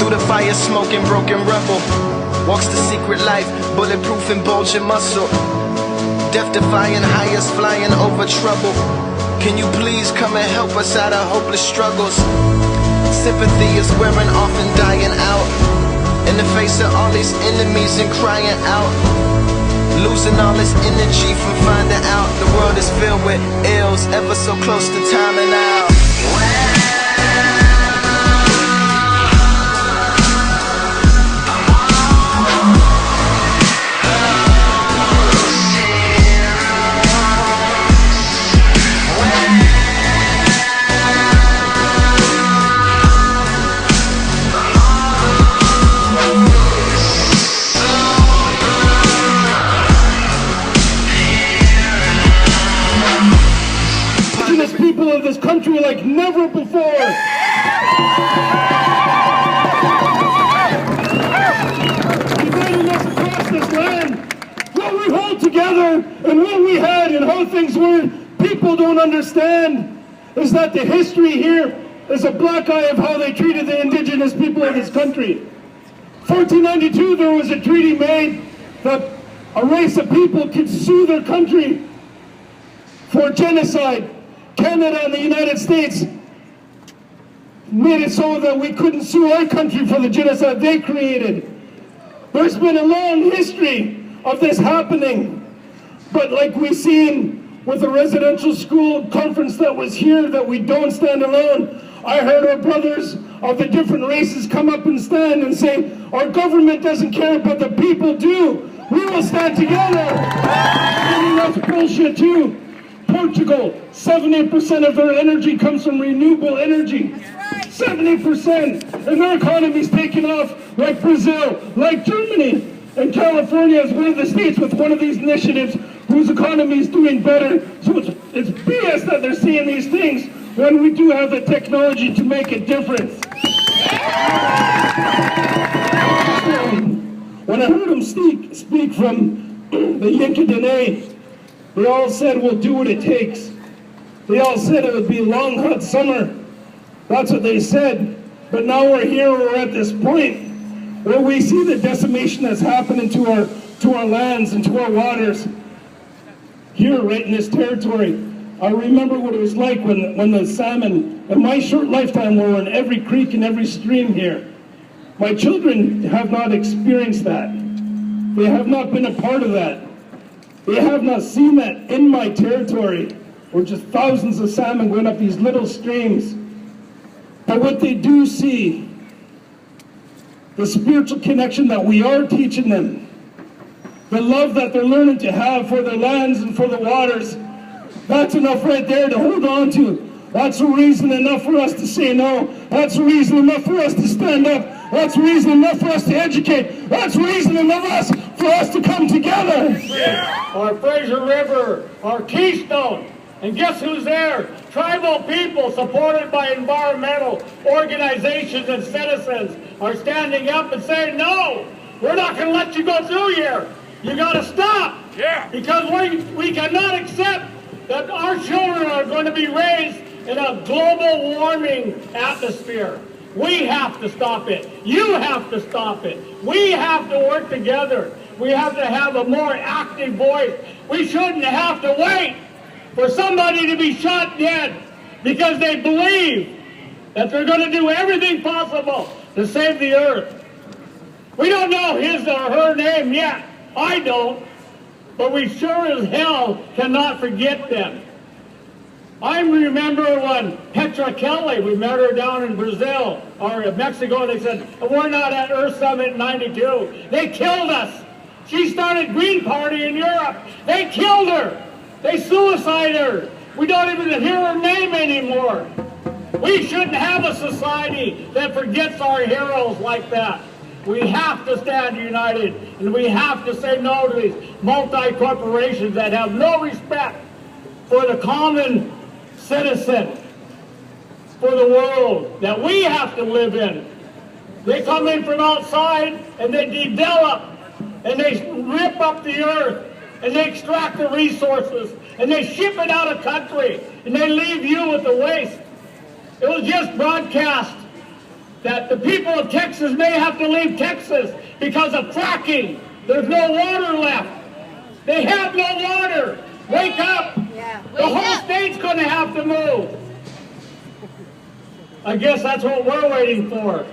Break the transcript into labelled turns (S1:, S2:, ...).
S1: Through the fire, smoking broken rubble. Walks the secret life, bulletproof and bulging muscle. Death-defying, highest flying over trouble. Can you please come and help us out of hopeless struggles? Sympathy is wearing off and dying out. In the face of all these enemies and crying out. Losing all this energy from finding out the world is filled with ills, ever so close to timing out.
S2: People of this country like never before. Uniting us across this land. What we hold together and what we had and how things were, people don't understand is that the history here is a black eye of how they treated the indigenous people of this country. 1492, there was a treaty made that a race of people could sue their country for genocide. Canada and the United States made it so that we couldn't sue our country for the genocide they created. There's been a long history of this happening, but like we've seen with the residential school conference that was here, that we don't stand alone. I heard our brothers of the different races come up and stand and say, our government doesn't care, but the people do. We will stand together. And that's bullshit too. Portugal, 70% of their energy comes from renewable energy. 70%! And their economy's taken off like Brazil, like Germany. And California is one of the states with one of these initiatives whose economy is doing better. So it's BS that they're seeing these things when we do have the technology to make a difference. When I heard them speak from the Unceded, they all said, we'll do what it takes. They all said it would be a long, hot summer. That's what they said. But now we're here, we're at this point where we see the decimation that's happening to our lands and to our waters. Here, right in this territory. I remember what it was like when the salmon, in my short lifetime, were in every creek and every stream here. My children have not experienced that. They have not been a part of that. They have not seen that in my territory, where just thousands of salmon going up these little streams. But what they do see, the spiritual connection that we are teaching them, the love that they're learning to have for their lands and for the waters, that's enough right there to hold on to. That's a reason enough for us to say no. That's a reason enough for us to stand up. That's reason enough for us to educate. That's reason enough for us to come together.
S3: Yeah. Our Fraser River, our Keystone. And guess who's there? Tribal people supported by environmental organizations and citizens are standing up and saying, no, we're not going to let you go through here. You got to stop. Yeah. Because we cannot accept that our children are going to be raised in a global warming atmosphere. We have to stop it. You have to stop it. We have to work together. We have to have a more active voice. We shouldn't have to wait for somebody to be shot dead because they believe that they're going to do everything possible to save the earth. We don't know his or her name yet. I don't. But we sure as hell cannot forget them. I remember when Petra Kelly, we met her down in Brazil or Mexico, and they said, we're not at Earth Summit in '92. They killed us. She started Green Party in Europe. They killed her. They suicided her. We don't even hear her name anymore. We shouldn't have a society that forgets our heroes like that. We have to stand united, and we have to say no to these multi-corporations that have no respect for the common citizen, for the world that we have to live in. They come in from outside, and they develop, and they rip up the earth, and they extract the resources, and they ship it out of country, and they leave you with the waste. It was just broadcast that the people of Texas may have to leave Texas because of fracking. There's no water left. They have no water. Wake up. The whole state's going to have to move. I guess that's what we're waiting for.